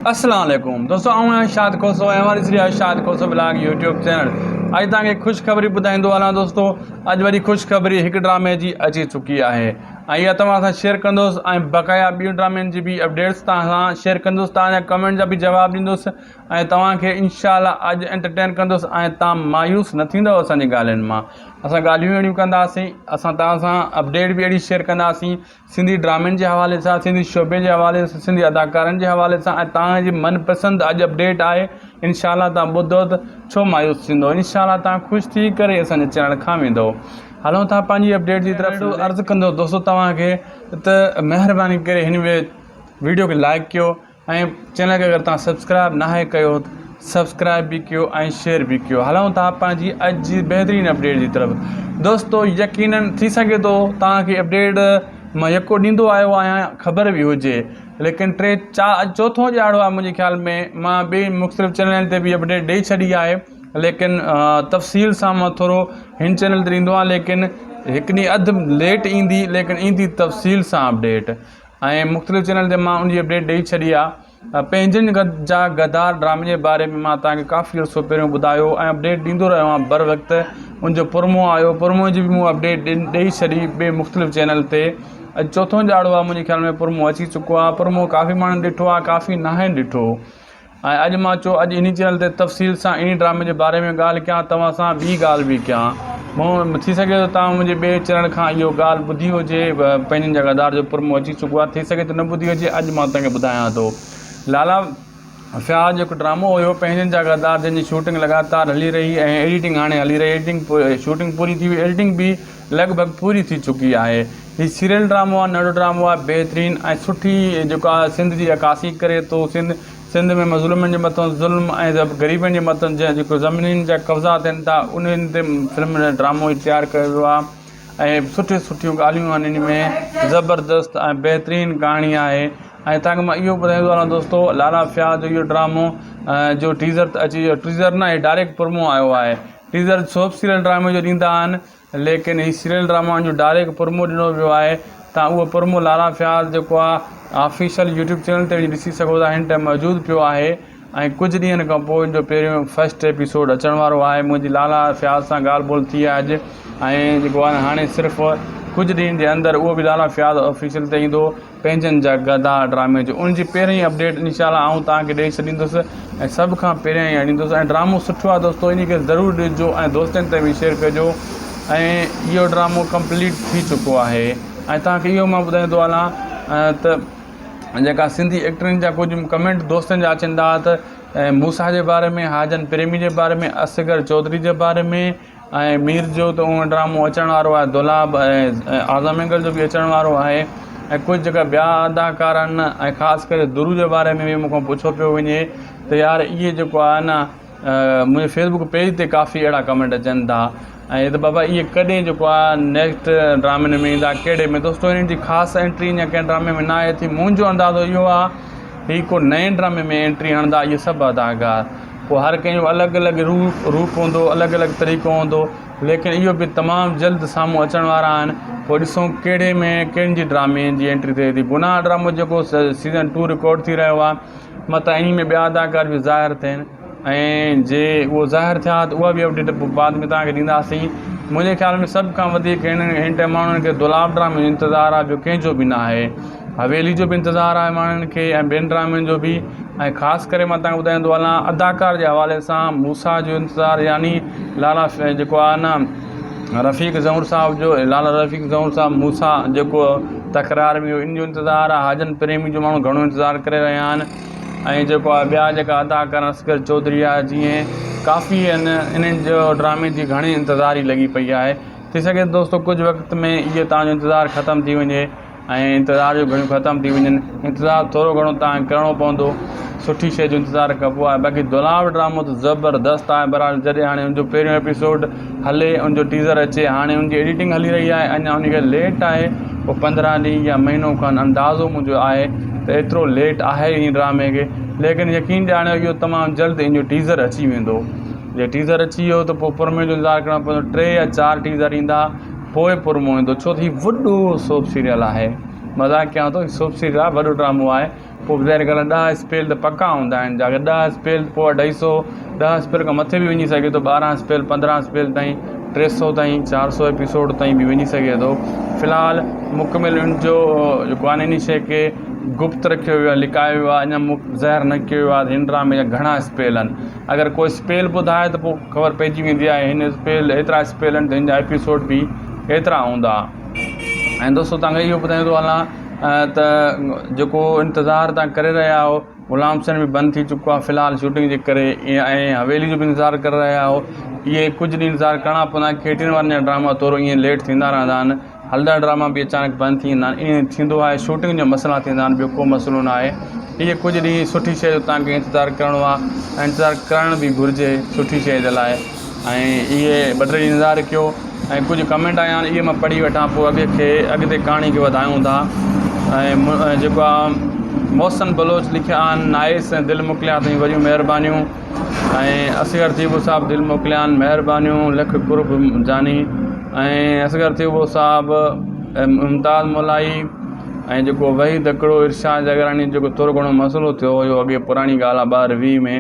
अस्सलाम वालेकुम दोस्तों, आऊं शाद खोसो हमारी सीरियल शाद खोसो ब्लॉग यूट्यूब चैनल। अॼु तव्हांखे ख़ुशख़बरी ॿुधाईंदो हलां दोस्तों। अॼु वरी ख़ुशख़बरी हिकु ड्रामे जी अची चुकी आहे ऐं इहा तव्हां सां शेयर कंदुसि ऐं बक़ाया ॿियूं ड्रामनि जी बि अपडेट्स तव्हां सां शेयर कंदुसि। तव्हांजा कमेंट जा बि जवाब ॾींदुसि ऐं तव्हांखे इंशाअल्लाह अॼु एंटरटेन कंदुसि ऐं तव्हां मायूस न थींदव असांजी ॻाल्हियुनि मां। असां ॻाल्हियूं अहिड़ियूं कंदासीं, असां तव्हां सां अपडेट बि अहिड़ी शेयर कंदासीं सिंधी ड्रामनि जे हवाले सां, सिंधी शोबे जे हवाले सां, सिंधी अदाकारनि जे हवाले सां। ऐं तव्हांजी मनपसंदि अॼु अपडेट आहे, इंशाअल्लाह तव्हां ॿुधो त छो मायूस थींदो, इंशाअल्लाह तव्हां ख़ुशि थी करे असांजे चैनल खां वेंदो। हलूं था पंहिंजी अपडेट जी तरफ़। अर्ज़ु कंदो दोस्तों तव्हांखे त महिरबानी करे हिन वीडियो खे लाइक कयो ऐं चैनल खे अगरि तव्हां सब्सक्राइब नाहे कयो त सब्सक्राइब भी कयो ऐं शेयर भी कयो। हलूं था पंहिंजी अॼु जी बहितरीन अपडेट जी तरफ़। दोस्तों यकीनन थी सघे थो तव्हांखे अपडेट मां यको ॾींदो आयो आहियां, ख़बर बि हुजे, लेकिन चौथों ॼाणो आहे मुंहिंजे ख़्याल में। मां ॿिए मुख़्तलिफ़ चैनलनि ते बि अपडेट ॾेई छॾी आहे, लेकिन तफ़सील सां मां थोरो हिन चैनल ते ॾींदो आहियां, लेकिन हिकु ॾींहुं अधु लेट ईंदी, लेकिन ईंदी तफ़सील सां अपडेट। ऐं मुख़्तलिफ़ चैनल ते मां उनजी अपडेट ॾेई छॾी आहे। पंहिंजनि जा गद्दार ड्रामे जे बारे में मां तव्हांखे काफ़ी अर्सो पहिरियों ॿुधायो ऐं अपडेट ॾींदो रहियो आहियां बर वक़्तु। उनजो प्रोमो आयो, प्रोमो जी बि मूं अपडेट ॾेई छॾी ॿिए मुख़्तलिफ़ चैनल ते। अॼु चौथों ॼाणो आहे मुंहिंजे ख़्याल में प्रोमो अची चुको आहे। प्रोमो काफ़ी माण्हुनि ॾिठो आहे, काफ़ी नाहे ॾिठो। ऐं अॼु मां चयो अॼु इन चैनल ते तफ़सील सां इन ड्रामे जे बारे में ॻाल्हि कयां, तव्हां सां ॿी ॻाल्हि बि कयां। मूं थी सघे थो तव्हां मुंहिंजे ॿिए चैनल खां इहो ॻाल्हि ॿुधी हुजे, पंहिंजनि जा गद्दार जो प्रोमो अची चुको आहे, थी सघे थो न ॿुधी हुजे। अॼु मां तव्हांखे ॿुधायां थो। लाला फ़याज़ जेको ड्रामो हुयो पंहिंजनि जा गद्दार, जंहिंजी शूटिंग लगातार हली रही ऐं एडिटिंग हाणे हली रही, शूटिंग पूरी थी हुई, एडिटिंग बि लॻभॻि पूरी थी चुकी आहे। हीउ सीरियल ड्रामो आहे, नंढो ड्रामो आहे, बहितरीनु ऐं सुठी जेको आहे सिंध जी अकासी करे थो। सिंध में मज़लूमनि जे मथां ज़ुल्म ऐं ग़रीबनि जे मथां जेको ज़मीनुनि जा कब्ज़ा थियनि था, उन्हनि ते फिल्म ड्रामो तयारु कयो वियो आहे ऐं सुठियूं ॻाल्हियूं आहिनि इन में, ज़बरदस्त ऐं बहितरीनु कहाणी आहे। ऐं तव्हांखे मां इहो ॿुधाईंदो हलां दोस्तों, लाला फ़याज़ जो इहो ड्रामो जो टीज़र अची, टीज़र न, डायरेक्ट प्रोमो आयो आहे। टीज़र सोप सीरियल ड्रामे जो ॾींदा आहिनि, लेकिन हीउ सीरियल ड्रामा जो डायरेक्ट प्रोमो ॾिनो वियो आहे। तव्हां उहो प्रोमो लाला फ़याज़ जेको आहे ऑफिशियल यूट्यूब चैनल ते बि ॾिसी सघो था, हिन टाइम मौजूदु पियो आहे। ऐं कुझु ॾींहंनि खां पोइ हिन जो पहिरियों फस्ट एपिसोड अचण वारो आहे। मुंहिंजी लाला फ़याज़ सां ॻाल्हि ॿोल थी आहे अॼु, ऐं जेको आहे हाणे सिर्फ़ु कुझु ॾींहंनि जे अंदरि उहो बि लाला फ़याज़ ऑफिशियल ते ईंदो पंहिंजनि जा गद्दार ड्रामे जो। उनजी पहिरीं अपडेट इंशाअल्लाह आऊं तव्हांखे ॾेई छॾींदुसि ऐं सभ खां पहिरियों ई ॾींदुसि। ऐं ड्रामो सुठो आहे दोस्तों, इन खे ज़रूरु ॾिसजो ऐं दोस्तनि ते बि शेयर कजो। ऐं इहो ड्रामो कंप्लीट थी चुको आहे। ऐं तव्हांखे इहो मां ॿुधाईंदो हलां त जेका सिंधी एक्टरनि जा कुझु कमेंट दोस्तनि जा अचनि था त मूसा जे बारे में, हाजन प्रेमी जे बारे में, असगर चौधरी जे बारे में, ऐं मीर जो त उहो ड्रामो अचण वारो आहे, दुलाब ऐं आज़म एंगल जो बि अचण वारो आहे। ऐं कुझु जेका ॿिया अदाकार आहिनि ऐं ख़ासि करे दुरू जे बारे में बि मूंखां पुछो पियो वञे त यार इहे जेको आहे न, मुंहिंजे फेसबुक पेज ते काफ़ी अहिड़ा कमेंट अचनि था ऐं त बाबा इहे कॾहिं जेको आहे नेक्स्ट ड्रामे में ईंदा, कहिड़े में। दोस्तों हिन जी ख़ासि एंट्री या कंहिं ड्रामे में न आहे थी। मुंहिंजो अंदाज़ो इहो आहे हीउ को नए ड्रामे में एंट्री हणंदा इहे सभु अदाकार। पोइ हर कंहिंजो अलॻि अलॻि रूप हूंदो, अलॻि अलॻि तरीक़ो हूंदो, लेकिन इहो बि तमामु जल्द साम्हूं अचण वारा आहिनि। पोइ ॾिसूं कहिड़े में कंहिंजी ड्रामे जी एंट्री थिए थी। गुनाह ड्रामो जेको सीज़न 2 रिकॉर्ड थी रहियो आहे, मथां इन में ॿिया अदाकार बि ज़ाहिर थियनि, ऐं जे उहो ज़ाहिर थिया त उहा बि अपडेट बाद में तव्हांखे ॾींदासीं। मुंहिंजे ख़्याल में सभ खां वधीक हिन टाइम माण्हुनि खे दुलाब ड्रामे जो इंतज़ारु आहे, ॿियो कंहिंजो बि न आहे। हवेली जो बि इंतज़ारु आहे माण्हुनि खे ऐं ॿियनि ड्रामनि जो बि। ऐं ख़ासि करे मां तव्हांखे ॿुधाईंदो हलां अदाकार जे हवाले सां मूसा जो इंतज़ारु, यानी लाला जेको आहे न रफ़ीक ज़हूर साहिब जो, लाला रफ़ीक ज़हूर साहिब मूसा जेको तकरार में इन जो इंतज़ारु आहे। हाजन प्रेमी जो माण्हू घणो इंतज़ारु करे रहिया आहिनि। ऐं जेको आहे ॿिया जेका अदाकार असगर चौधरी आहे, जीअं काफ़ी आहिनि, इन्हनि जो ड्रामे जी घणी इंतज़ारी लॻी पई आहे। थी सघे दोस्तों कुझु वक़्त में इहो तव्हांजो इंतज़ारु ख़तमु थी वञे ऐं इंतज़ार जो घणियूं ख़तमु थी वञनि। इंतज़ारु थोरो घणो तव्हांखे करिणो पवंदो, सुठी शइ जो इंतज़ारु कबो आहे। बाक़ी दुलाब ड्रामो त ज़बरदस्त आहे। बहरहाल जॾहिं हाणे उनजो पहिरियों एपिसोड हले, उनजो टीज़र अचे, हाणे उनजी एडिटिंग हली रही आहे, अञा उनखे लेट आहे। पोइ 15 ॾींहं या महीनो खनि अंदाज़ो मुंहिंजो आहे त एतिरो लेट आहे इन ड्रामे खे, लेकिन यकीन ॼाणियो इहो तमामु जल्द इन जो टीज़र अची वेंदो। जे टीज़र अची वियो त पोइ प्रोमो जो इंतज़ारु करिणो पवंदो। 3 या 4 टीज़र ईंदा, पोइ प्रोमो ईंदो, छो त हीउ वॾो सोप सीरियल आहे। मज़ाक कयां थो, सोप सीरियल आहे, वॾो ड्रामो आहे। पोइ ज़ाहिर ॻाल्हि आहे 10 स्पेल त पका हूंदा आहिनि, अगरि 10 स्पेल पोइ 250, 10 स्पेल खां मथे बि वञी सघे थो, 12 स्पेल 15 स्पेल ताईं, 300 ताईं, 400 एपिसोड ताईं बि वञी सघे थो। फ़िलहालु मुकमिल इनजो जेको आहे इन शइ खे गुप्त रखियो वियो आहे, लिकायो वियो आहे, अञा ज़ाहिर न कयो वियो आहे हिन ड्रामे जा घणा स्पेल आहिनि। अगरि कोई स्पेल ॿुधाए त पोइ ख़बर पइजी वेंदी आहे हिन स्पेल एतिरा स्पेल आहिनि त हिन जा एपिसोड बि एतिरा हूंदा। ऐं दोस्तो तव्हांखे इहो ॿुधाईंदो हलां त जेको इंतज़ारु तव्हां करे रहिया हो, ग़ुलाम हुसैन बि बंदि थी चुको आहे फ़िलहालु शूटिंग जे करे, ऐं हवेली जो बि इंतज़ारु करे रहिया हो। इहे कुझु ॾींहं इंतज़ारु करिणा पवंदा, खेटियुनि वारनि जा ड्रामा तौरु ईअं लेट थींदा रहंदा आहिनि, हलंदड़ ड्रामा बि अचानक बंदि थी वेंदा आहिनि, ईअं थींदो आहे, शूटिंग जा मसइला थींदा आहिनि, ॿियो को मसइलो न आहे। इहे कुझु ॾींहं सुठी शइ जो तव्हांखे इंतज़ारु करिणो आहे, ऐं इंतज़ारु करणु बि घुरिजे सुठी शइ जे लाइ। ऐं इहे 2-3 ॾींहं इंतज़ारु कयो, ऐं कुझु कमेंट आया आहिनि इहे मां पढ़ी वठां, पोइ अॻिते कहाणी खे वधायूं था। ऐं जेको आहे मोहसिन बलोच लिखिया आहिनि, नाइस ऐं दिलि मोकिलिया अथई वॾियूं महिरबानियूं। ऐं असगर थीबो साहिबु दिलि मोकिलिया आहिनि, महिरबानियूं लख कुर्ब जानी। ऐं असगर थीबो साहिबु, मुमताज़ मोलाई, ऐं जेको वहीद हिकिड़ो इरशाद जगरानी जेको थोरो घणो मसइलो थियो हुयो अॻे, पुराणी ॻाल्हि आहे 2020 में,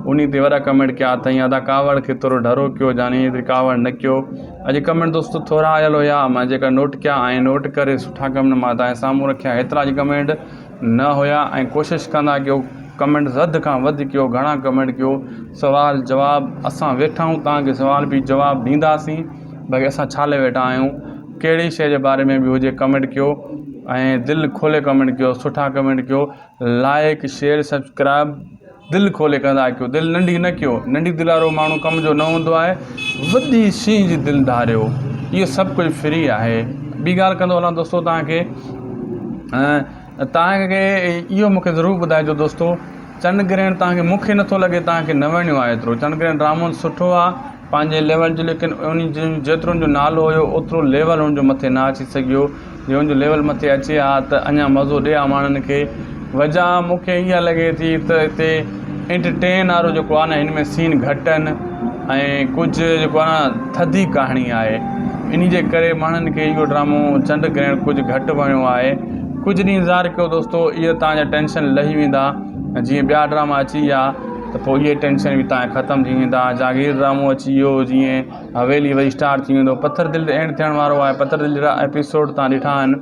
उन ते वॾा कमेंट कया अथई, अदा कावड़ खे थोरो डरो कयो जानी, एतिरी कावड़ न कयो। अॼु कमेंट दोस्तो थोरा आयल हुया, मां जेका नोट कया ऐं नोट करे सुठा कमेंट मां तव्हांजे साम्हूं रखिया, एतिरा अॼु कमेंट न हुया। ऐं कोशिशि कंदा कयो कमेंट वधि खां वधि कयो, घणा कमेंट कयो, सुवाल जवाब असां वेठा आहियूं, तव्हांखे सुवाल बि जवाबु ॾींदासीं, भई असां छा लाइ वेठा आहियूं, कहिड़ी शइ जे बारे में बि हुजे कमेंट कयो, ऐं दिलि खोले कमेंट कयो, सुठा कमेंट कयो, लाइक शेयर सब्सक्राइब दिलि खोले कंदा कयो, दिलि नंढी न कयो, नंढी दिलि वारो माण्हू कम जो न हूंदो आहे, वॾी शइ जी दिलि धारियो, इहो सभु कुझु फ्री आहे। ॿी ॻाल्हि कंदो हलां दोस्तो, तव्हांखे इहो मूंखे ज़रूरु ॿुधाइजो दोस्तो, चंड ग्रहण तव्हांखे, मूंखे नथो लॻे तव्हांखे न वणियो आहे एतिरो, चंड ग्रहण ड्रामो सुठो आहे पंहिंजे लेवल जो, लेकिन उन जेतिरो जो नालो हुयो ओतिरो लेवल हुनजो मथे न अची सघियो, जे हुनजो लेवल मथे अचे हा त अञा मज़ो ॾिए हा माण्हुनि खे। वजह मूंखे इहा लॻे थी त हिते एंटरटेन वारो जेको आहे न, हिन में सीन घटि आहिनि, ऐं कुझु जेको आहे न थधी कहाणी आहे, इन जे करे माण्हुनि खे इहो ड्रामो चंड ग्रहण कुझु घटि वणियो आहे। कुझु ॾींहं इंतज़ारु कयो दोस्तो, इहा तव्हांजा टेंशन लही वेंदा, जीअं ॿिया ड्रामा अची विया त पोइ इहे टेंशन बि तव्हांजा ख़तमु थी वेंदा। जागीर ड्रामो अची वियो, जीअं हवेली वरी स्टार्ट थी वेंदो, पत्थर दिलि एंड थियण वारो आहे, पत्थर दिलि जा एपिसोड तव्हां ॾिठा आहिनि,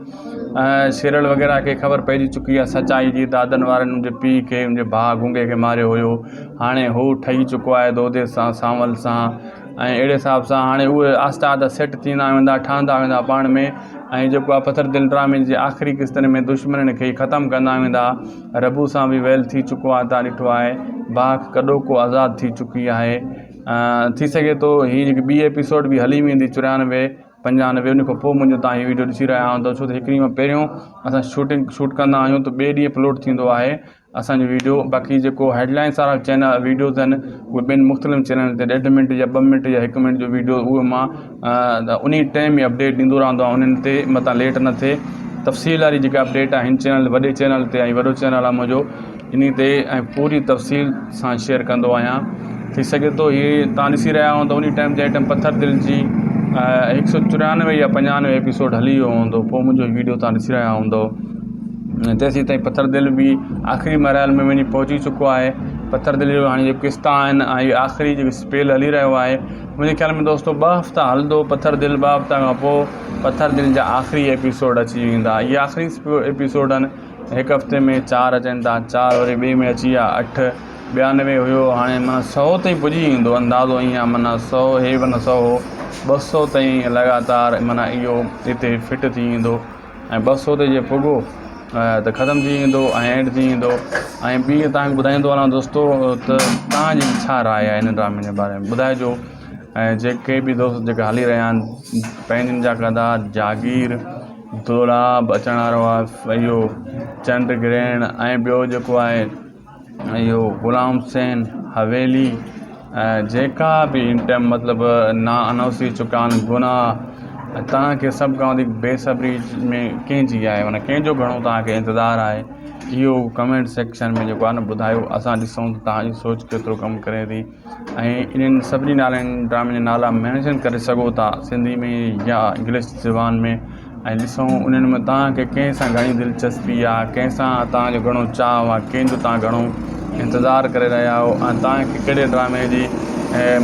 शेरल वग़ैरह खे ख़बर पइजी चुकी आहे सचाई जी, दादनि वारनि मुंहिंजे पीउ खे, मुंहिंजे भाउ गूंगे खे मारियो हुयो, हाणे हू ठही चुको आहे दोदे सां, सांवल सां, ऐं अहिड़े हिसाब सां हाणे उहे आहिस्ता आहिस्ता सेट थींदा वेंदा, ठहंदा वेंदा पाण में। ऐं जेको आहे पत्थर दिलि ड्रामे जे आख़िरी किस्तनि में दुश्मन खे ख़तमु कंदा वेंदा, रबू सां बि वेल थी चुको आहे, तव्हां ॾिठो आहे, बाग कॾो को आज़ादु थी चुकी आहे। थी सघे थो हीअ जेकी ॿी एपिसोड बि हली वेंदी 94-95, उन खां पोइ मुंहिंजो तव्हां हीअ वीडियो ॾिसी रहिया हूंदो, छो त हिकु ॾींहं पहिरियों असां शूट कंदा आहियूं त ॿिए ॾींहुं अपलोड थींदो आहे असांजो वीडियो। बाक़ी जेको हेडलाइंस वारा चैनल वीडियोज़ आहिनि उहे ॿिनि मुख़्तलिफ़ चैनल ते 1.5 मिंट या 2 मिंट या 1 मिंट जो वीडियो, उहे मां उन टाइम में अपडेट ॾींदो रहंदो आहियां, उन्हनि ते मथां लेट न थिए। तफ़सील वारी जेका अपडेट आहे हिन चैनल, वॾे चैनल ते, ऐं वॾो चैनल आहे मुंहिंजो, इन ते ऐं पूरी तफ़सील सां शेयर कंदो आहियां। थी सघे थो हीअ तव्हां ॾिसी रहिया हूंदो उन टाइम जंहिं टाइम पत्थर दिलि जी 194 या 95 एपिसोड हली वियो हूंदो, पोइ मुंहिंजो वीडियो तव्हां ॾिसी रहिया हूंदो। तेसीं ताईं पत्थर दिलि बि आख़िरी मरहल में वञी पहुची चुको आहे। पत्थर दिलि जो हाणे जेके क़िस्ता आहिनि ऐं इहो आख़िरी जेको स्पेल हली रहियो आहे, मुंहिंजे ख़्याल में दोस्तो 2 हफ़्ता हलंदो पत्थर दिलि, 2 हफ़्ता खां पोइ पत्थर दिलि जा आख़िरी एपिसोड अची वेंदा। इहे आख़िरी एपिसोड आहिनि, हिकु हफ़्ते में 4 अचनि था, 4 वरी ॿिए में अची विया 8, 92 हुयो, हाणे माना 100 ताईं पुॼी वेंदो अंदाज़ो ईअं आहे, माना 100 हे माना 100 हो, 200 ताईं लगातार माना इहो हिते फिट थी वेंदो, ऐं 200 ते जे पुॻो त ख़तमु थी वेंदो ऐं एंड थी वेंदो। ऐं ॿी तव्हांखे ॿुधाईंदो हलां दोस्तो, त तव्हांजी छा राय आहे हिन ड्रामे जे बारे में ॿुधाइजो। ऐं जेके बि दोस्त जेके हली रहिया आहिनि, पंहिंजनि जा किरदार, जागीर, दोलाब अचण वारो आहे, इहो चंड ग्रहण, ऐं ॿियो जेको आहे इहो ग़ुलाम हुसैन, हवेली, जेका बि इन टाइम मतिलबु ना अनाउंस थी चुका आहिनि गुनाह, तव्हांखे सभु खां वधीक बेसब्री में कंहिंजी आहे, माना कंहिंजो घणो तव्हांखे इंतज़ारु आहे, इहो कमेंट सेक्शन में जेको आहे न ॿुधायो, असां ॾिसूं त तव्हांजी सोच केतिरो कमु करे थी। ऐं इन्हनि सभिनी नालनि ड्रामे जा नाला मैंशन करे सघो था, सिंधी में या इंग्लिश ज़बान में, ऐं ॾिसूं उन्हनि में तव्हांखे कंहिं सां घणी दिलचस्पी आहे, कंहिं सां तव्हांजो घणो चाव आहे, कंहिंजो तव्हां घणो इंतज़ारु करे रहिया आहियो ऐं तव्हांखे कहिड़े ड्रामे जी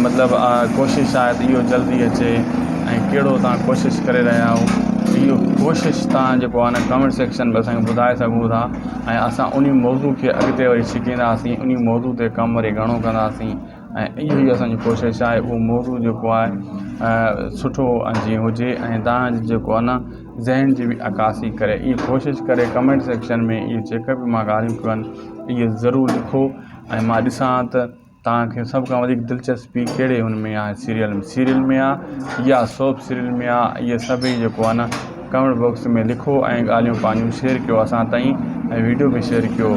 मतिलबु कोशिशि आहे त इहो जल्दी अचे ऐं कहिड़ो तव्हां कोशिशि करे रहिया आहियो। इहो कोशिशि तव्हां जेको आहे न कमेंट सेक्शन में असांखे ॿुधाए सघो था ऐं असां उन मौज़ू खे अॻिते वरी छिकींदासीं, उन मौज़ू ते कमु वरी घणो कंदासीं ऐं इहो ई असांजी कोशिशि आहे उहो मौज़ू जेको आहे सुठो जीअं हुजे ऐं तव्हांजो जेको आहे न ज़हन जी बि अकासी करे। इहा कोशिशि करे कमेंट सेक्शन में इहे जेके बि मां ॻाल्हियूं कयूं आहिनि इहे ज़रूरु लिखो ऐं मां ॾिसां त तव्हांखे सभ खां वधीक दिलचस्पी कहिड़े हुन में आहे, सीरियल में आहे या सोप सीरियल में आहे। इहे सभई जेको आहे न कमेंट बॉक्स में लिखो ऐं ॻाल्हियूं पंहिंजूं शेयर कयो असां ताईं ऐं वीडियो बि शेयर कयो।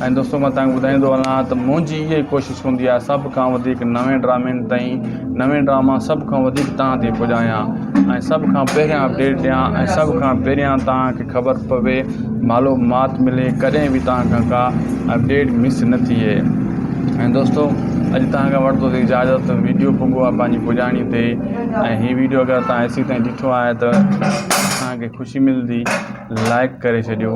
ऐं दोस्तो मां तव्हांखे ॿुधाईंदो हलां त मुंहिंजी इहा ई कोशिशि हूंदी आहे सभ खां वधीक नवें ड्रामनि ताईं नवें ड्रामा सभ खां वधीक तव्हां ते पुॼायां ऐं सभ खां पहिरियां अपडेट ॾियां ऐं सभ खां पहिरियां तव्हांखे ख़बर पवे, मालूमात मिले, कॾहिं बि तव्हांखां का अपडेट मिस न थिए। ऐं दोस्तो अॼु तव्हांखां वठंदो इजाज़त, वीडियो पुॻो आहे पंहिंजी पुॼाणी ते ऐं हीअ वीडियो अगरि तव्हां एसी ताईं ॾिठो आहे त असांखे ख़ुशी मिलंदी, लाइक करे छॾियो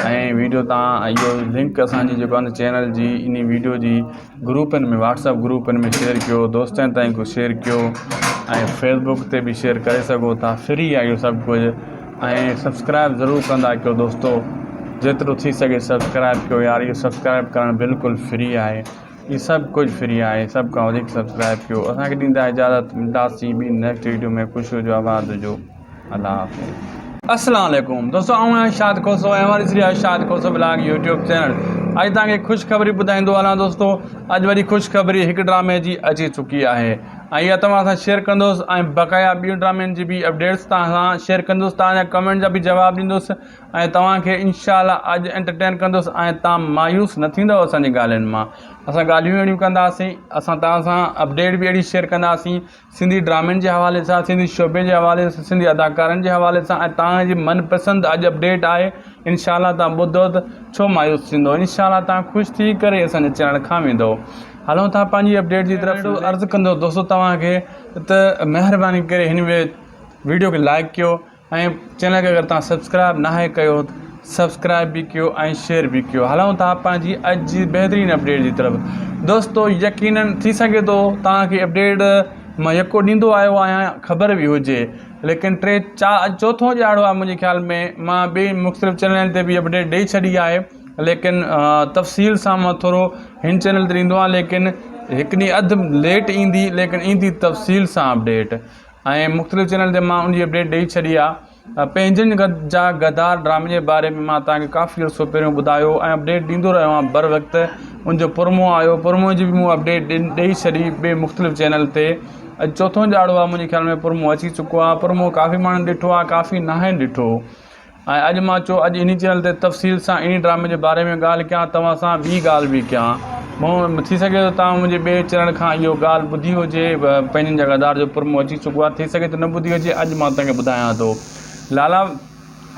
ऐं वीडियो तव्हां इहो लिंक असांजी जेको आहे न चैनल जी इन वीडियो जी ग्रुपनि में व्हाट्सअप ग्रुपनि में शेयर कयो, दोस्तनि ताईं को शेयर कयो ऐं फेसबुक ते बि शेयर करे सघो था। फ्री आहे इहो सभु कुझु ऐं सब्सक्राइब ज़रूरु कंदा कयो दोस्तो, जेतिरो थी सघे सब्सक्राइब कयो यार, इहो सब्सक्राइब करणु बिल्कुलु फ्री आहे, ये सब कुछ फ्री आहे, सब खां वधीक सब्सक्राइब कयो। असांखे ॾींदा इजाज़त, मिलंदासीं ॿी नेक्स्ट वीडियो में ख़ुशि हुजो, आबाद हुजो, अल्लाह हाफ़िज़। अस्सलाम वालेकुम दोस्तों, आऊं आहियां शाद खोसो ऐं हमारी सीरियल शाद खोसो ब्लॉग यूट्यूब चैनल। अॼु तव्हांखे ख़ुशख़बरी ॿुधाईंदो हलां दोस्तो। अॼु वरी ख़ुशख़बरी हिकु ड्रामे जी अची चुकी आहे ऐं इहा तव्हां सां शेयर कंदुसि ऐं बक़ाया ॿियूं ड्रामनि जी बि अपडेट्स तव्हां सां शेयर कंदुसि, तव्हांजा कमेंट जा बि जवाबु ॾींदुसि ऐं तव्हांखे इंशाअल्लाह अॼु एंटरटेन कंदुसि ऐं तव्हां मायूस न थींदव असांजी ॻाल्हियुनि मां। असां ॻाल्हियूं अहिड़ियूं कंदासीं, असां तव्हां सां अपडेट बि अहिड़ी शेयर कंदासीं सिंधी ड्रामनि जे हवाले सां, सिंधी शोबे जे हवाले सां, सिंधी अदाकारनि जे हवाले सां ऐं तव्हांजी मनपसंदि अॼु अपडेट आहे। इंशाअल्लाह तव्हां ॿुधो त छो मायूस थींदो, इंशाअल्लाह तव्हां ख़ुशि थी करे असांजे चैनल खां वेंदो। हलूं था पंहिंजी अपडेट जी तरफ़। अर्ज़ु कंदो दोस्तो तव्हांखे त महिरबानी करे हिन वीडियो खे लाइक कयो ऐं चैनल खे अगरि तव्हां सब्सक्राइब नाहे कयो सब्सक्राइब बि कयो ऐं शेयर बि कयो। हलूं था पंहिंजी अॼु जी बहितरीन अपडेट जी तरफ़। दोस्तो यकीनन थी सघे थो तव्हांखे अपडेट मां यको ॾींदो आयो आहियां, ख़बर बि हुजे, लेकिन चोथों ॼाड़ो आहे मुंहिंजे ख़्याल में। मां ॿिए मुख़्तलिफ़ चैनलनि ते बि अपडेट ॾेई छॾी आहे, लेकिन तफ़सील सां मां थोरो हिन चैनल ते ॾींदो आहियां, लेकिन हिकु ॾींहुं अधु लेट ईंदी, लेकिन ईंदी तफ़सील सां अपडेट ऐं मुख़्तलिफ़ चैनल ते मां उनजी अपडेट ॾेई छॾी आहे। पंहिंजनि जा गद्दार ड्रामे जे बारे में मां तव्हांखे काफ़ी अर्सो पहिरियों ॿुधायो ऐं अपडेट ॾींदो रहियो आहियां बर वक़्तु। उनजो प्रोमो आयो, प्रोमो जी बि मूं अपडेट ॾेई छॾी ॿिए मुख़्तलिफ़ चैनल ते। अॼु चोथों ॼाड़ो आहे मुंहिंजे ख़्याल में प्रोमो अची चुको आहे। प्रोमो काफ़ी माण्हुनि ॾिठो आहे, काफ़ी नाहे ॾिठो ऐं अॼु मां चयो अॼु इन चैनल ते तफ़सील सां इन ड्रामे जे बारे में ॻाल्हि कयां, तव्हां सां ॿी ॻाल्हि बि कयां। मूं थी सघे थो तव्हां मुंहिंजे ॿिए चैनल खां इहो ॻाल्हि ॿुधी हुजे, पंहिंजनि जा गद्दार जो प्रोमो अची चुको आहे, थी सघे त न ॿुधी हुजे, अॼु मां तव्हांखे ॿुधायां थो। लाला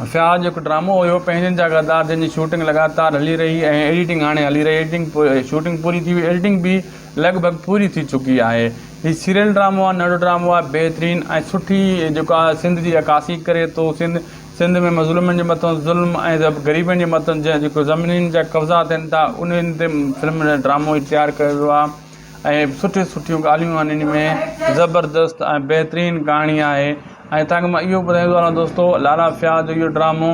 फ़याज़ जेको ड्रामो हुयो पंहिंजनि जा गद्दार, जंहिंजी शूटिंग लगातार हली रही ऐं एडिटिंग हाणे हली रही, शूटिंग पूरी थी हुई, एडिटिंग बि लॻभॻि पूरी थी चुकी आहे। हीउ सीरियल ड्रामो आहे, नंढो ड्रामो आहे, बहितरीनु ऐं सुठी जेको आहे सिंध जी अकासी करे थो। सिंध में मज़लूमनि जे मथां ज़ुल्म ऐं ग़रीबनि जे मथां जेको ज़मीनुनि जा कब्ज़ा थियनि था उन्हनि ते फिल्म ड्रामो तयारु कयो आहे ऐं सुठियूं ॻाल्हियूं आहिनि इन में, ज़बरदस्त ऐं बहितरीनु कहाणी आहे। ऐं तव्हांखे मां इहो ॿुधाईंदो आहियां दोस्तो, लाला फ़याज़ जो इहो ड्रामो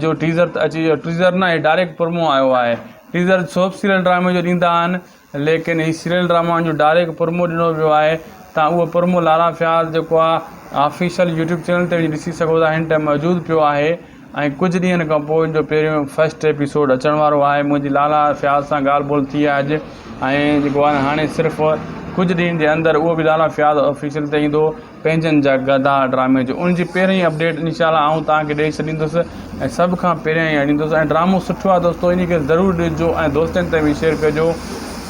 जो टीज़र त अची वियो, टीज़र न आहे डायरेक्ट प्रोमो आयो आहे। टीज़र सोप सीरियल ड्रामे जो ॾींदा आहिनि, लेकिन हीउ सीरियल ड्रामा जो डायरेक्ट प्रोमो ॾिनो वियो आहे। तव्हां उहो प्रोमो लाला फ़याज़ जेको आहे ऑफिशियल यूट्यूब चैनल ते बि ॾिसी सघो था, हिन टाइम मौजूदु पियो आहे ऐं कुझु ॾींहंनि खां पोइ जो पहिरियों फस्ट एपिसोड अचण वारो आहे। मुंहिंजी लाला फ़याज़ सां ॻाल्हि ॿोल थी आहे अॼु ऐं जेको आहे हाणे सिर्फ़ु कुझु ॾींहंनि जे अंदरि उहो बि लाला फ़याज़ ऑफिशियल ते ईंदो पंहिंजनि जा गद्दार ड्रामे जो। उनजी पहिरीं अपडेट इंशाअल्लाह आऊं तव्हांखे ॾेई छॾींदुसि ऐं सभ खां पहिरियां ई ॾींदुसि। ऐं ड्रामो सुठो आहे दोस्तो, इन खे ज़रूरु ॾिसजो ऐं दोस्तनि ते बि शेयर कजो।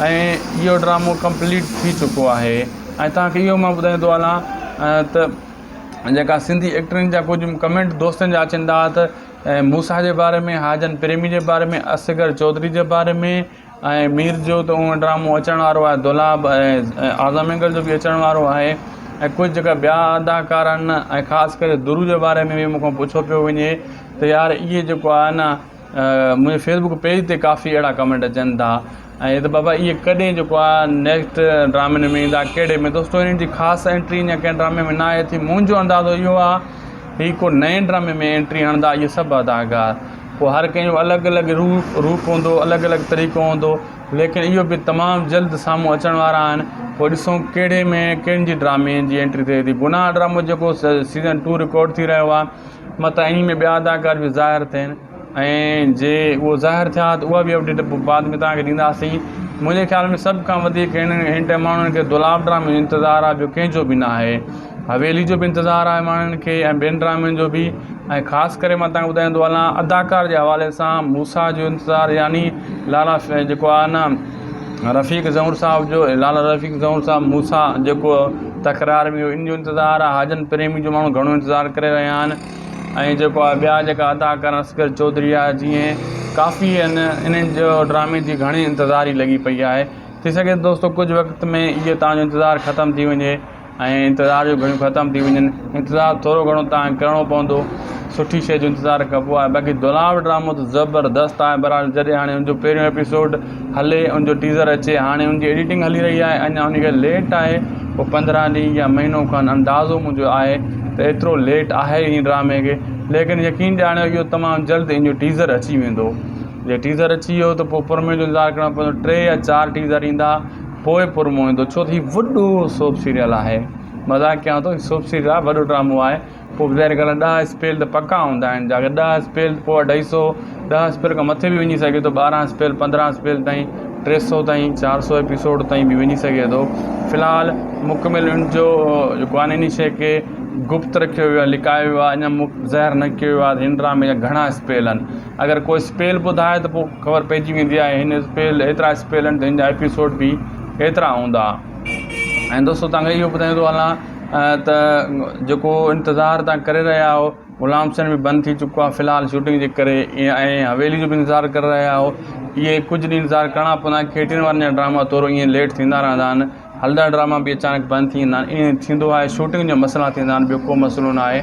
ऐं इहो ड्रामो कंप्लीट थी चुको आहे ऐं तव्हांखे इहो मां ॿुधाईंदो हलां त जेका सिंधी एक्टरनि जा कुझु कमेंट दोस्तनि जा अचनि था त मूसा जे बारे में, हाजन प्रेमी जे बारे में, असगर चौधरी जे बारे में ऐं मीर जो त उहो ड्रामो अचण वारो आहे, दुलाब ऐं आज़म एंगल जो बि अचण वारो आहे ऐं कुझु जेका ॿिया अदाकार आहिनि ऐं ख़ासि करे दुरू जे बारे में बि मूंखां पुछो पियो वञे त यार इहे जेको आहे न मुंहिंजे फेसबुक पेज ते काफ़ी अहिड़ा कमेंट अचनि था ऐं त बाबा इहे कॾहिं जेको आहे नेक्स्ट ड्रामनि में ईंदा कहिड़े में। दोस्तो इन्हनि जी ख़ासि एंट्री अञा कंहिं ड्रामे में न आहे थी। मुंहिंजो अंदाज़ो इहो आहे हीअ को नए ड्रामे में एंट्री हणंदा इहे सभु अदाकार। पोइ हर कंहिंजो अलॻि अलॻि रूप हूंदो, अलॻि अलॻि तरीक़ो हूंदो, लेकिन इहो बि तमामु जल्द साम्हूं अचण वारा आहिनि। पोइ ॾिसूं कहिड़े में कंहिंजी ड्रामे जी एंट्री थिए थी। गुनाह ड्रामो जेको सीज़न 2 रिकॉर्ड थी रहियो आहे, मतिलबु इन में ॿिया अदाकार बि ज़ाहिर थियनि ऐं जे उहो ज़ाहिर थिया त उहा बि अपडेट बाद में तव्हांखे ॾींदासीं। मुंहिंजे ख़्याल में सभ खां वधीक हिन टाइम माण्हुनि खे दुलाब ड्रामे जो इंतज़ारु आहे, ॿियो कंहिंजो बि न आहे। हवेली जो बि इंतज़ारु आहे माण्हुनि खे ऐं ॿियनि ड्रामनि जो बि। ऐं ख़ासि करे मां तव्हांखे ॿुधाईंदो हलां अदाकार जे हवाले सां मूसा जो इंतज़ारु, यानी लाला जेको आहे न रफ़ीक ज़हूर साहिब जो, लाला रफ़ीक ज़हूर साहिब मूसा जेको तकरार में इन जो इंतज़ारु आहे। हाजन प्रेमी जो माण्हू घणो इंतज़ारु करे रहिया आहिनि। ऐं जेको आहे ॿिया जेका अदाकार असगर चौधरी आहे, जीअं काफ़ी आहिनि, इन्हनि जो ड्रामे जी घणी इंतज़ारी लॻी पई आहे। थी सघे दोस्तो कुझु वक़्त में इहो तव्हांजो इंतज़ारु ख़तमु थी वञे ऐं इंतज़ार जो घणियूं ख़तमु थी वञनि। इंतज़ारु थोरो घणो तव्हांखे करिणो पवंदो, सुठी शइ जो इंतज़ारु कबो आहे। बाक़ी दुलाब ड्रामो त ज़बरदस्त आहे। बरहाल जॾहिं हाणे उनजो पहिरियों एपिसोड हले, उनजो टीज़र अचे, हाणे उनजी एडिटिंग हली रही आहे, अञा उनखे लेट आहे। पोइ 15 ॾींहं या महीनो खनि अंदाज़ो मुंहिंजो आहे त एतिरो लेट आहे इन ड्रामे खे, लेकिन यकीन ॼाणियो इहो तमामु जल्द इन जो टीज़र अची वेंदो। जे टीज़र अची वियो त पोइ पुरमे जो इंतज़ारु करिणो पवंदो। 3 या 4 टीज़र ईंदा, पोइ पुरमो ईंदो, छो त हीउ वॾो सोप सीरियल आहे। मज़ाक़ कयां थो, सोप सीरियल आहे, वॾो ड्रामो आहे। पोइ ज़ाहिर ॻाल्हि आहे 10 स्पेल त पका हूंदा आहिनि। अगरि 10 स्पेल पोइ 250, 10 स्पेल खां मथे बि वञी सघे थो, 12 स्पेल 15 स्पेल ताईं, 300 ताईं, 400 एपिसोड ताईं बि वञी सघे थो। फ़िलहालु मुकमिल उनजो जेको आहे इन शइ खे गुप्त रखियो वियो आहे, लिकायो वियो आहे, अञा ज़ाहिर न कयो वियो आहे हिन ड्रामे जा घणा स्पेल आहिनि। अगरि कोई स्पेल ॿुधाए त पोइ ख़बर पइजी वेंदी आहे हिन स्पेल एतिरा स्पेल आहिनि त हिन जा एपिसोड बि एतिरा हूंदा। ऐं दोस्तो तव्हांखे इहो ॿुधाईंदो हलां त जेको इंतज़ारु तव्हां करे रहिया आहियो, ग़ुलाम हुसैन बि बंदि थी चुको आहे फ़िलहालु शूटिंग जे करे, ऐं हवेली जो बि इंतज़ारु करे रहिया आहियो। इहे कुझु ॾींहं इंतज़ारु करिणा पवंदा आहिनि। खेटियुनि वारनि जा ड्रामा थोरो ईअं लेट थींदा रहंदा आहिनि, हलंदड़ ड्रामा बि अचानक बंदि थी वेंदा आहिनि। ईअं थींदो आहे, शूटिंग जा मसइला थींदा आहिनि, ॿियो को मसइलो न आहे।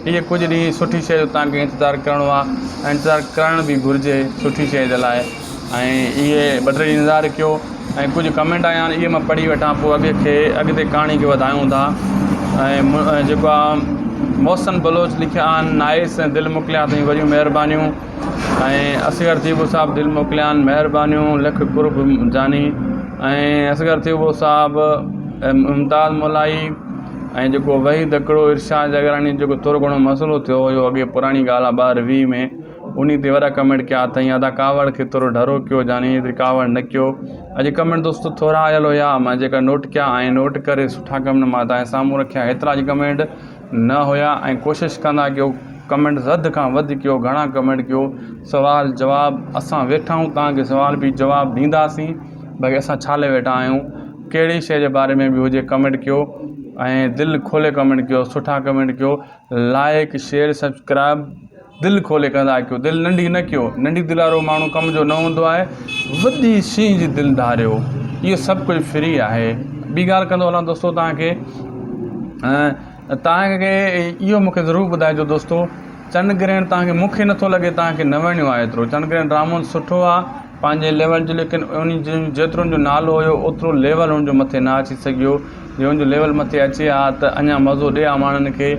इहे कुझु ॾींहं सुठी शइ जो तव्हांखे इंतज़ारु करिणो आहे ऐं इंतज़ारु करणु बि घुरिजे सुठी शइ जे लाइ। ऐं इहे 2 टे इंतज़ारु कयो। ऐं कुझु कमेंट आया आहिनि, इहे मां पढ़ी वठां, पोइ अॻिते कहाणी खे वधायूं था। ऐं जेको आहे मोहसिन बलोच लिखिया आहिनि, नाइस ऐं दिलि मोकिलिया अथई वॾियूं महिरबानियूं। ऐं असगर थीबो साहिबु दिलि मोकिलिया आहिनि, महिरबानियूं लख कुर्ब जानी। ऐं असगर थीबो साहिबु, मुमताज़ मोलाई, ऐं जेको वहीद हिकिड़ो इरशाद जगरानी जेको थोरो घणो मसइलो थियो हुयो अॻे, पुराणी ॻाल्हि आहे 2020 में, उन ते वॾा कमेंट कया अथई। अदा कावड़ खे थोरो डरो कयो, जानी हेतिरी कावड़ न कयो। अॼु कमेंट दोस्तो थोरा आयल हुया, मां जेका नोट कया ऐं नोट करे सुठा कमेंट मां तव्हांजे साम्हूं रखिया। एतिरा अॼु कमेंट न हुया ऐं कोशिशि कंदा कयो कमेंट वधि खां वधि कयो, घणा कमेंट कयो। सवाल जवाबु असां वेठा आहियूं, तव्हांखे सवाल बि जवाबु ॾींदासीं। भई असां छा लाइ वेठा आहियूं, कहिड़ी शइ जे बारे में बि हुजे कमेंट कयो ऐं दिलि खोले कमेंट कयो, सुठा कमेंट कयो। लाइक शेयर सब्सक्राइब दिलि खोले कंदा कयो, दिलि नंढी न कयो। नंढी दिलि वारो माण्हू कम जो न हूंदो आहे, वॾी शइ जी दिलि धारियो। इहो सभु कुझु फ्री आहे। ॿी ॻाल्हि कंदो हलां दोस्तो, तव्हांखे इहो मूंखे ज़रूरु ॿुधाइजो दोस्तो, चंड ग्रहण तव्हांखे, मूंखे नथो लॻे तव्हांखे न वणियो आहे एतिरो। चंड ग्रहण ड्रामो सुठो आहे पंहिंजे लेवल जो, लेकिन उन जेतिरो जो नालो हुयो ओतिरो लेवल हुनजो मथे न अची सघियो। जे हुनजो लेवल मथे अचे हा त अञा मज़ो ॾिए हा माण्हुनि खे।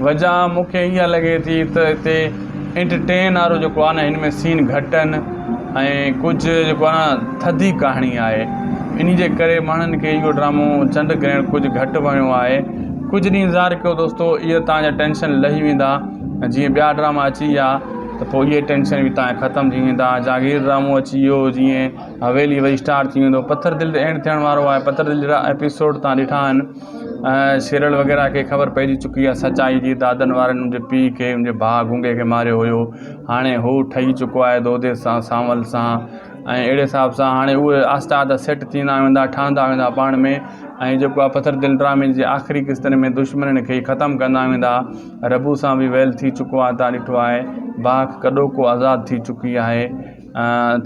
वजह मूंखे इहा लॻे थी त हिते एंटरटेन वारो जेको आहे न, हिन में सीन घटि आहिनि ऐं कुझु जेको आहे न थधी कहाणी आहे। इन जे करे माण्हुनि खे इहो ड्रामो चंड ग्रहण कुझु घटि वणियो आहे। कुझु ॾींहं इंतज़ारु कयो दोस्तो, इहे तव्हांजा टेंशन लही वेंदा। जीअं ॿिया ड्रामा अची विया त पोइ इहे टेंशन बि तव्हांजा ख़तमु थी वेंदा। जागीर ड्रामो अची वियो, जीअं हवेली वरी स्टार्ट थी वेंदो। पत्थर दिलि ते एंड थियण वारो आहे। पत्थर दिलि जा एपिसोड तव्हां ॾिठा आहिनि। सीरियल वग़ैरह खे ख़बर पइजी चुकी आहे सचाई जी। दादनि वारनि मुंहिंजे पीउ खे, मुंहिंजे भाउ गुंगे खे मारियो हुयो, हाणे हू ठही चुको आहे दोधे सां, सांवल सां। ऐं अहिड़े हिसाब सां हाणे उहे आहिस्ता आहिस्ता सेट थींदा वेंदा, ठहंदा वेंदा पाण में। ऐं जेको आहे पत्थर दिलि ड्रामे जे आख़िरी किस्तनि में दुश्मननि खे ख़तमु कंदा वेंदा। रबू सां बि वेल थी चुको आहे, तव्हां ॾिठो आहे। बाग कॾो को आज़ादु थी चुकी आहे।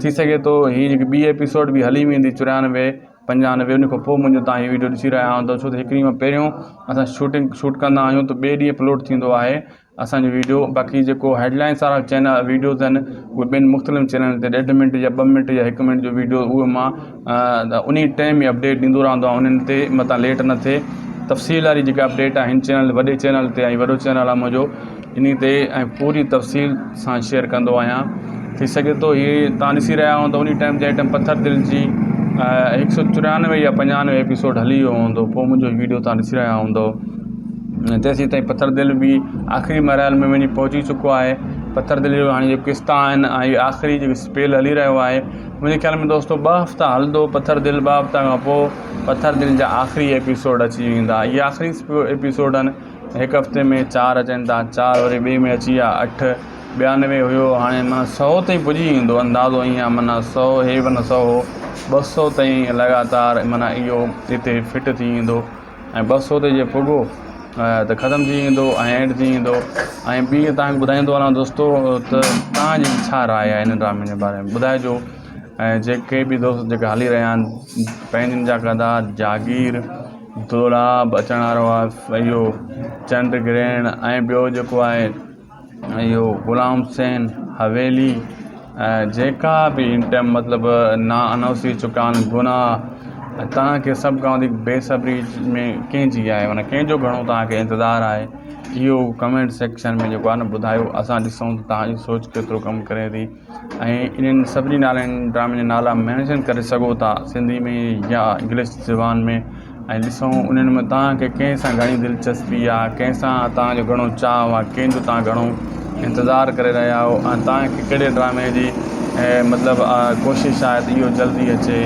थी सघे थो हीअ जेकी ॿी एपिसोड बि हली वेंदी 94, 95 उन खां पोइ मुंहिंजो तव्हां हीअ वीडियो ॾिसी रहिया हूंदव, छो त हिकिड़ी मां पहिरियों असां शूट कंदा आहियूं त ॿिए ॾींहुं अपलोड थींदो आहे असांजो वीडियो। बाक़ी जेको हेडलाइंस वारा चैनल वीडियोज़ आहिनि उहे ॿिनि मुख़्तलिफ़ चैनल ते 1.5 मिंट या 2 मिंट या 1 मिंट जो वीडियो उहे मां उन टाइम ई अपडेट ॾींदो रहंदो आहियां, उन्हनि ते मथां लेट न थिए। तफ़सील वारी जेका अपडेट आहे हिन चैनल वॾे चैनल ते ऐं वॾो चैनल आहे मुंहिंजो इन ते ऐं पूरी तफ़सील सां शेयर कंदो आहियां। थी सघे थो इहे तव्हां ॾिसी रहिया हूंदव उन टाइम जंहिं टाइम पत्थर दिलि जी 194 या 95 एपिसोड हली वियो हूंदो, पोइ मुंहिंजो वीडियो तव्हां ॾिसी रहिया हूंदव। तेसीं ताईं पत्थर दिलि बि आख़िरी मरहल में वञी पहुची चुको आहे। पत्थर दिलि जो हाणे जेके क़िस्ता आहिनि ऐं इहे आख़िरी जेको स्पेल हली रहियो आहे, मुंहिंजे ख़्याल में दोस्तो 2 हफ़्ता हलंदो पत्थर दिलि। 2 हफ़्ता खां पोइ पत्थर दिलि जा आख़िरी एपिसोड अची वेंदा। इहे आख़िरी एपिसोड आहिनि, 1 हफ़्ते में 4 अचनि था, 4 वरी ॿिए में अची विया 8, 92 हुयो, हाणे माना 100 ताईं पुॼी वेंदो अंदाज़ो ईअं आहे। माना 100 हे माना 100 हो 200 ताईं लॻातार माना इहो हिते फिट थी वेंदो ऐं 200 ते जे पुॻो त ख़तमु थी वेंदो ऐं एंड थी वेंदो। ऐं ॿी तव्हांखे ॿुधाईंदो वञा दोस्तो त तव्हांजी छा राय आहे हिन ड्रामे जे बारे में ॿुधाइजो। ऐं जेके बि दोस्त जेके हली रहिया आहिनि पंहिंजनि जा कंदा जागीर दोलाब अचण वारो आहे, इहो चंड ग्रहण ऐं ॿियो जेको आहे इहो गुलाम हुसैन हवेली, जेका बि इन टाइम मतिलबु ना अनाउंस थी चुका आहिनि गुनाह, तव्हांखे सभु खां वधीक बेसब्री में कंहिंजी आहे, माना कंहिंजो घणो तव्हांखे इंतज़ारु आहे, इहो कमेंट सेक्शन में जेको आहे न ॿुधायो। असां ॾिसूं त तव्हांजी सोच केतिरो कमु करे थी। ऐं इन्हनि सभिनी नालनि ड्रामे जा नाला मेंशन करे सघो था सिंधी में या इंग्लिश ज़बान में, ऐं ॾिसूं उन्हनि में तव्हांखे कंहिंसां घणी दिलचस्पी आहे, कंहिंसां तव्हांजो घणो चाव आहे, कंहिंजो तव्हां घणो इंतज़ारु करे रहिया आहियो ऐं तव्हांखे कहिड़े ड्रामे जी मतिलबु कोशिशि आहे त इहो जल्दी अचे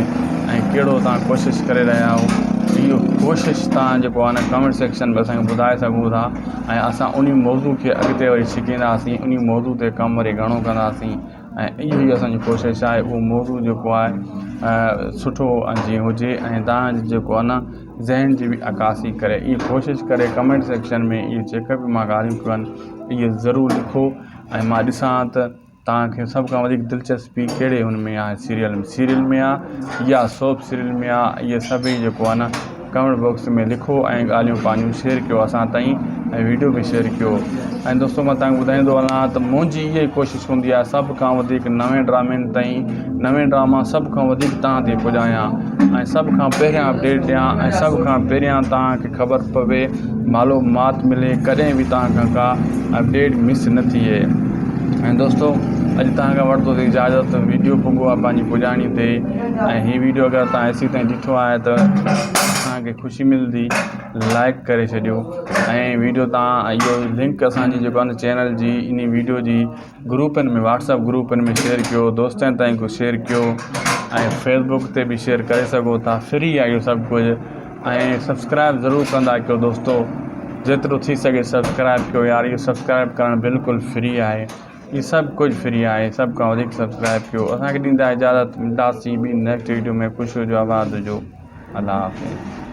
ऐं कहिड़ो तव्हां कोशिशि करे रहिया आहियो। इहो कोशिशि तव्हां जेको आहे न कमेंट सेक्शन में असांखे ॿुधाए सघो था ऐं असां उन मौज़ू खे अॻिते वरी छिकींदासीं, उन मौज़ू ते कमु वरी घणो कंदासीं ऐं इहो ई असांजी कोशिशि आहे उहो मौज़ू जेको आहे सुठो जीअं हुजे ऐं तव्हांजो जेको आहे न ज़हन जी बि अकासी करे। इहा कोशिशि करे कमेंट सेक्शन में इहे जेके बि मां ॻाल्हियूं कयूं आहिनि इहे ज़रूरु लिखो ऐं मां ॾिसां त तव्हांखे सभ खां वधीक दिलचस्पी कहिड़े हुन में आहे, सीरियल में आहे या सोप सीरियल में आहे, इहे सभई जेको आहे न कमेंट बॉक्स में लिखो ऐं ॻाल्हियूं पंहिंजूं शेयर कयो असां ताईं ऐं वीडियो बि शेयर कयो। ऐं दोस्तो मां तव्हांखे ॿुधाईंदो वञा त मुंहिंजी इहा ई कोशिशि हूंदी आहे सभ खां वधीक नवें ड्रामनि ताईं नवें ड्रामा सभ खां वधीक तव्हां ते पुॼायां ऐं सभ खां पहिरियां अपडेट ॾियां ऐं सभ खां पहिरियां तव्हांखे ख़बर पवे, मालूमात मिले, कॾहिं बि तव्हां खां का अपडेट मिस न थिए। ऐं दोस्तो अॼु तव्हां खां वठंदो इजाज़त, वीडियो पुॻो आहे पंहिंजी पुॼाणी ते ऐं हीअ वीडियो अगरि तव्हां एसी ताईं ॾिठो आहे त असांखे ख़ुशी मिलंदी, लाइक करे छॾियो ऐं वीडियो तव्हां इहो लिंक असांजी जेको आहे न चैनल जी इन वीडियो जी ग्रुपनि में व्हाट्सअप ग्रुपनि में शेयर कयो, दोस्तनि ताईं को शेयर कयो ऐं फेसबुक ते बि शेयर करे सघो था। फ्री आहे इहो सभु कुझु ऐं सब्सक्राइब ज़रूरु कंदा कयो दोस्तो, जेतिरो थी सघे सब्सक्राइब कयो यार, इहो सब्सक्राइब करणु बिल्कुलु फ्री आहे, इहो सभु कुझु फ्री आहे, सभ खां वधीक सब्सक्राइब कयो। असांखे ॾींदा इजाज़त, मिलंदासीं ॿी नेक्स्ट वीडियो में। ख़ुशि हुजो, आबाद हुजो, अल्लाह हाफ़िज़।